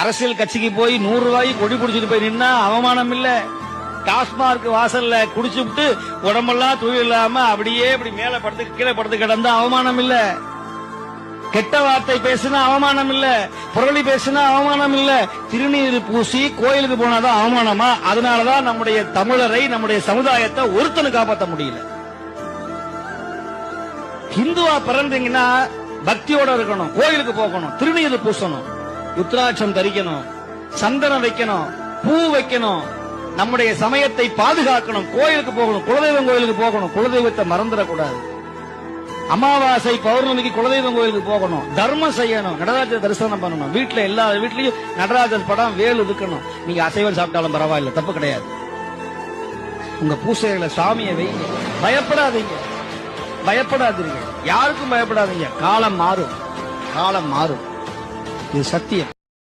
அரசியல் கட்சிக்கு போய் 100 ரூபாய்க்கு கொடி பிடிச்சிட்டு போய் நின்னா அவமானம் இல்ல. டாஸ்மார்க் வாசல்ல குடிச்சுட்டு உடம்பெல்லாம் தூய் இல்லாம அப்படியே இப்படி மேல படுத்து கீழே படுத்து கிடந்தா அவமானம் இல்ல. கெட்ட வார்த்தை பேசினா அவமானம் இல்ல, புரளி பேசினா அவமானம் இல்ல. திருநீர் பூசி கோயிலுக்கு போனாதான் அவமானமா? அதனாலதான் நம்முடைய தமிழரை, நம்முடைய சமுதாயத்தை ஒருத்தனு காப்பாற்ற முடியல. ஹிந்துவா பிறந்தீங்கன்னா பக்தியோட இருக்கணும், கோயிலுக்கு போகணும், திருநீர் பூசணும், ருத்ராட்சம் தரிக்கணும், சந்தனம் வைக்கணும், பூ வைக்கணும், நம்முடைய சமயத்தை பாதுகாக்கணும், கோயிலுக்கு போகணும், குலதெய்வம் கோயிலுக்கு போகணும், குலதெய்வத்தை மறந்துடக்கூடாது. அமாவாசை பௌர்ணமிக்கு குலதெய்வம் கோயிலுக்கு போகணும், தர்மம் செய்யணும், நடராஜர் தரிசனம் பண்ணணும், வீட்டுல எல்லா வீட்லயும் நடராஜர் படம் வேல் இருக்கணும். நீங்க அசைவம் சாப்பிட்டாலும் பரவாயில்ல, தப்பு கிடையாது. உங்க பூசைகளை சாமியை வைங்க, பயப்படாதீங்க, பயப்படாதீங்க, யாருக்கும் பயப்படாதீங்க. காலம் மாறும், காலம் மாறும், இது சத்தியம்.